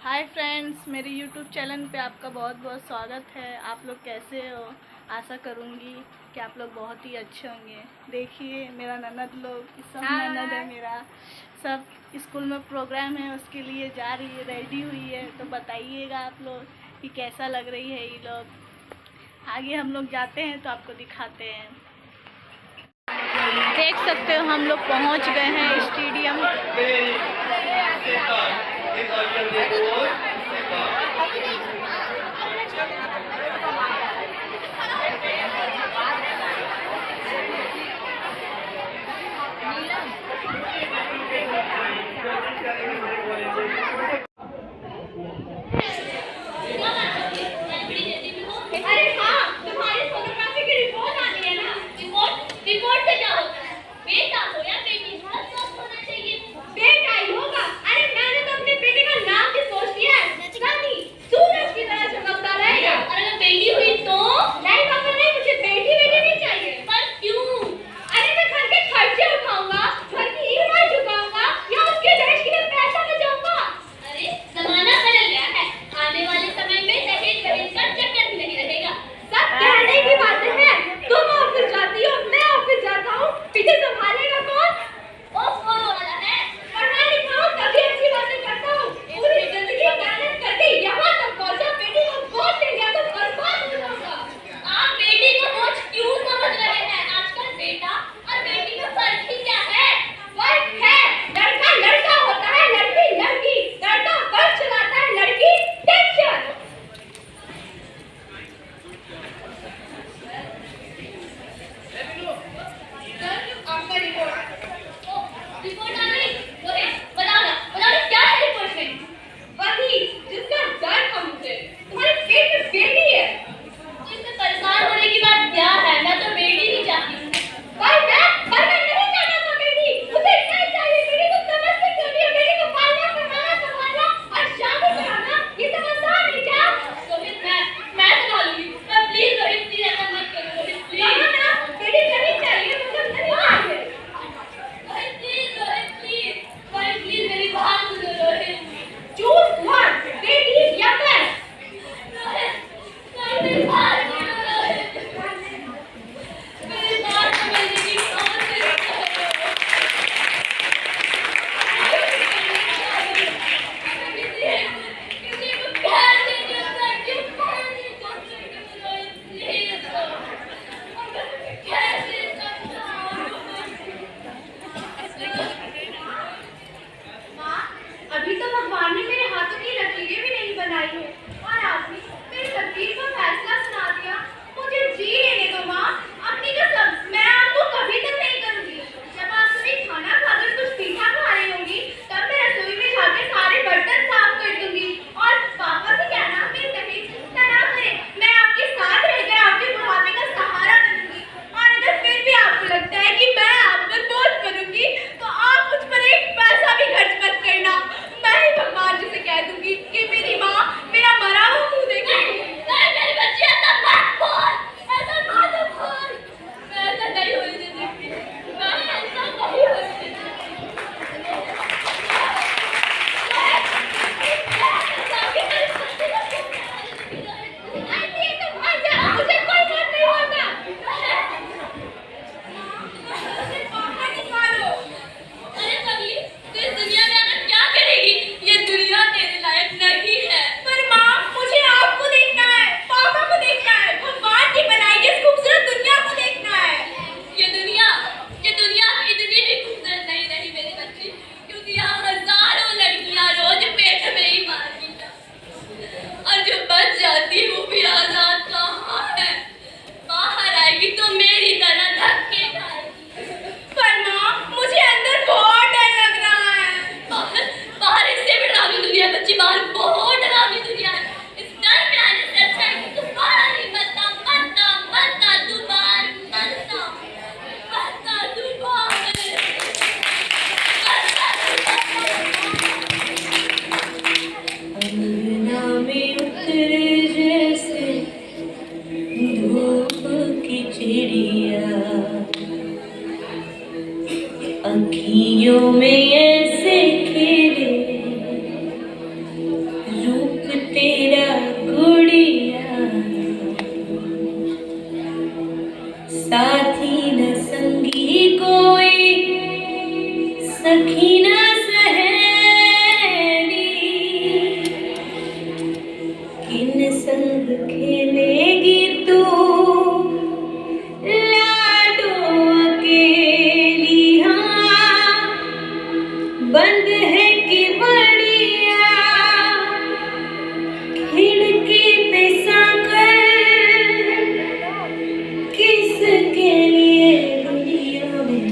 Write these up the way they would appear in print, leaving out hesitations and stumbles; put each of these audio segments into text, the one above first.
Hi friends, मेरे YouTube channel पे आपका बहुत बहुत स्वागत है। आप लोग कैसे हो? आशा करूँगी कि आप लोग बहुत ही अच्छे होंगे। देखिए मेरा ननद लोग, सब ननद है मेरा। सब स्कूल में प्रोग्राम है, उसके लिए जा रही है, रेडी हुई है। तो बताइएगा आप लोग कि कैसा लग रही है ये लोग। आगे हम लोग जाते हैं तो आपको दिखाते हैं। देख सकते हो हम लोग पहुँच गए हैं स्टेडियम। रिपोर्ट से क्या होता है? बेटा हो या बेटी, थोड़ा शौक होना चाहिए। बेटा ही होगा। अरे मैंने तो अपने बेटे का नाम भी सोच लिया है। तेरा गुड़िया साथी न संगी कोई सखी न सहेली किन संग खेलेगी तू लाडो अकेली हाँ बंद है कि बढ़िया खिड़की पे साकर किसके लिए दुनिया में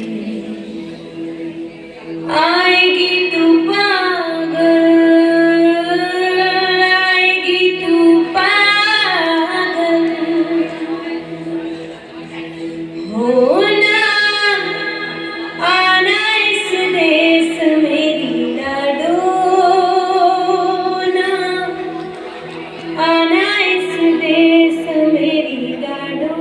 आएगी तू पागल आएगी तू पागल होना आना इस देश मेरी लाडो ना आना इस देश मेरी लाडो।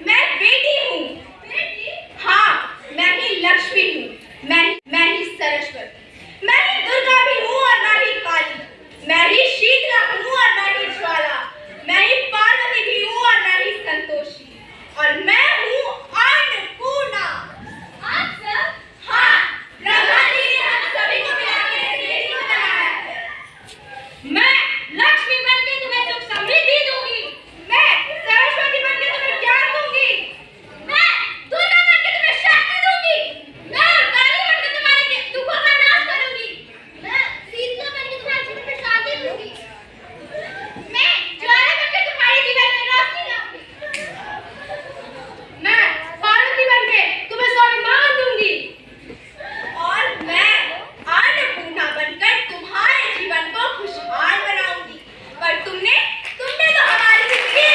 मैं बेटी हूँ। हाँ, मैं ही लक्ष्मी हूँ। मैं ही सरस्वती। मैं ही दुर्गा भी हूँ और मैं ही काली। मैं ही शीतला हूँ और मैं ही ज्वाला। मैं ही पार्वती भी हूँ और मैं ही संतोषी। और मैं हूँ अन्नपूर्णा। आप सब? हाँ, ब्रह्मा जी ने हम सभी को मिला के एक बेटी को बनाया है। मैं लक्ष्मी बनके तुम्हें सुख समृद्धि दूंगी। मैं सरस्वती बनके तुम्हें ज्ञान दूंगी। मैं दुर्गा बनके तुम्हें शक्ति दूंगी। मैं काली बनके तुम्हारे दुखों का नाश करूंगी। मैं शीतला बनके तुम्हारे जीवन में शांति दूंगी। मैं ज्वाला बनके तुम्हारे जीवन में रोशनी लाऊंगी। मैं पार्वती बनके तुम्हें स्वाभिमान दूंगी। और मैं अन्नपूर्णा बनकर तुम्हारे जीवन को खुशहाल बनाऊंगी। पर तुमने तो हमारी जिंदगी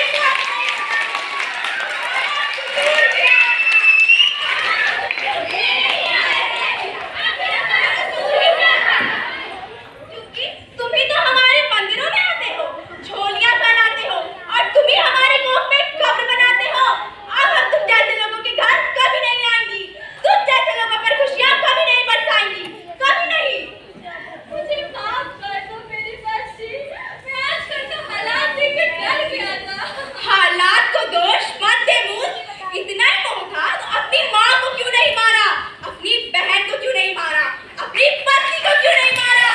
क्योंकि तुम ही तो हमारे मंदिरों में आते हो, झोलियां बनाते हो और तुम ही हमारे गोद में कब्र बनाते हो। अब हम तुम जैसे लोगों के घर कभी नहीं आएंगी। तुम जैसे लोगों पर खुशियां कभी नहीं बरसाएंगी, कभी नहीं। मुझे माफ कर दो मेरी बच्ची। मैं आजकल के हालात देखकर डर गया था। हालात को दोष मत दे मूर्ख। इतना ही मोह था तो अपनी माँ को क्यों नहीं मारा? अपनी बहन को क्यों नहीं मारा? अपनी पत्नी को क्यों नहीं मारा?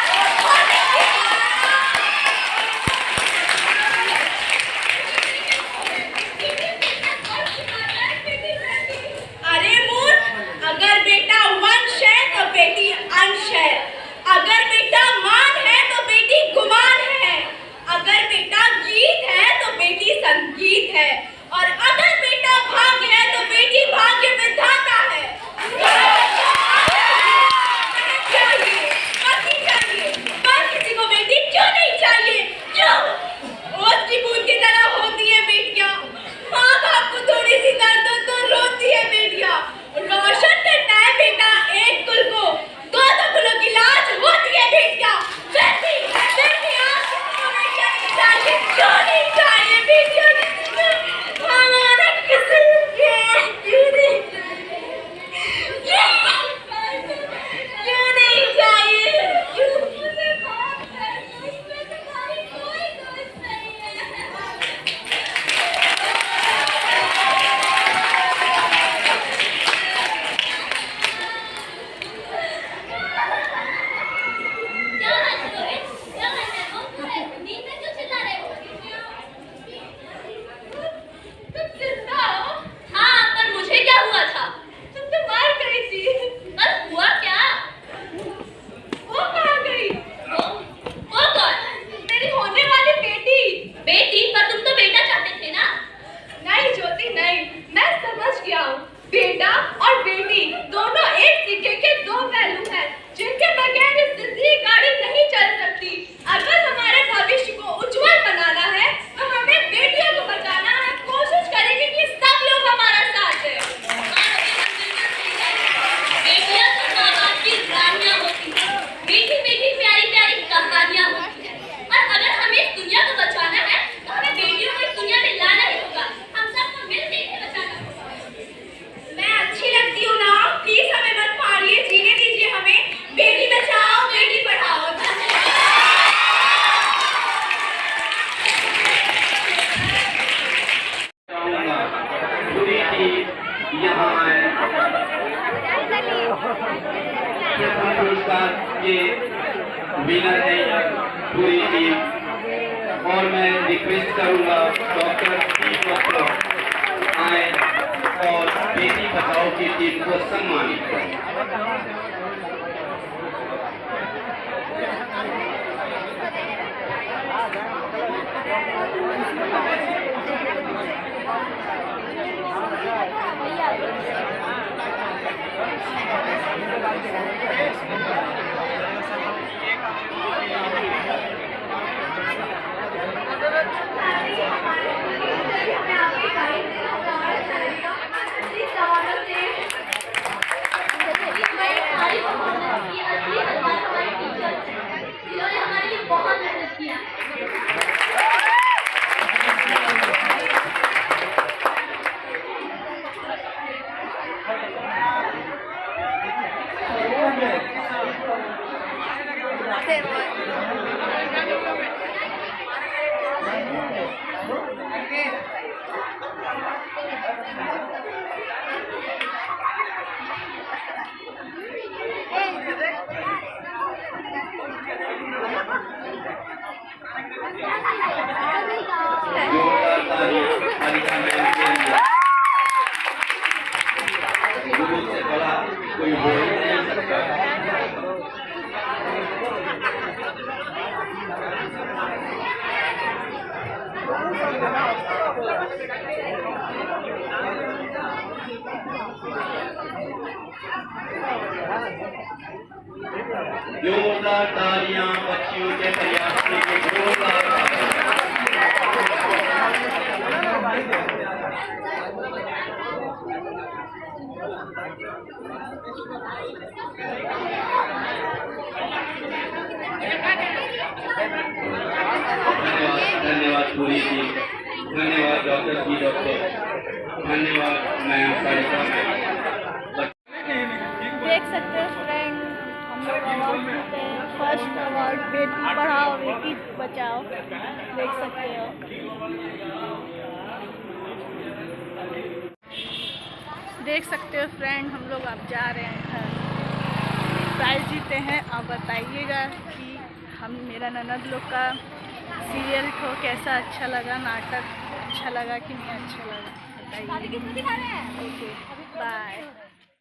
अरे मूर्ख, अगर बेटा वंश है तो बेटी अंश है। अगर बेटा मान है तो बेटी गुमान है। अगर बेटा गीत है तो बेटी संगीत है। और अगर बेटा भाग्य है तो बेटी भाग्य विधाता है। चाहिए पति चाहिए, पर किसी को बेटी क्यों नहीं चाहिए? क्यों? ओस की बूंद की तरह होती है बेटियां। माँ बाप को थोड़ी सी दर्द हो तो रोती है बेटियां। रोशन करता है बेटा एक कुल को, दो कुलों की लाज होती है बेटियां। फिर भी आज किसी को बेटियां नहीं चाहिए। क्यों नहीं चाहिए बेटियां? हमारा किसी क्यों नहीं चाहिए? प्रथम पुरस्कार ये विनर है पूरी टीम। और मैं रिक्वेस्ट करूंगा डॉक्टर टी डॉक्टर आए और बेटी बचाओ की टीम को सम्मानित करें। बहुत मेहनत किया। गुरु से बड़ा कोई हो ही नहीं सकता। जोरदार तालियां बच्चियों के प्रयास के लिए जोरदार धन्यवाद पूरी टीम, धन्यवाद डॉक्टर जी डॉक्टर, धन्यवाद मैम सारिका मैम। देख सकते हैं फ्रेंड, हम लोग अवार्ड जीते हैं। फर्स्ट अवार्ड बेटी पढ़ाओ बेटी बचाओ, देख सकते हो। देख सकते हो फ्रेंड, हम लोग अब जा रहे हैं घर। प्राइज जीते हैं। आप बताइएगा कि हम मेरा ननद लोग का सीरियल को कैसा अच्छा लगा, नाटक अच्छा लगा कि नहीं अच्छा लगा, बताइए। Okay bye.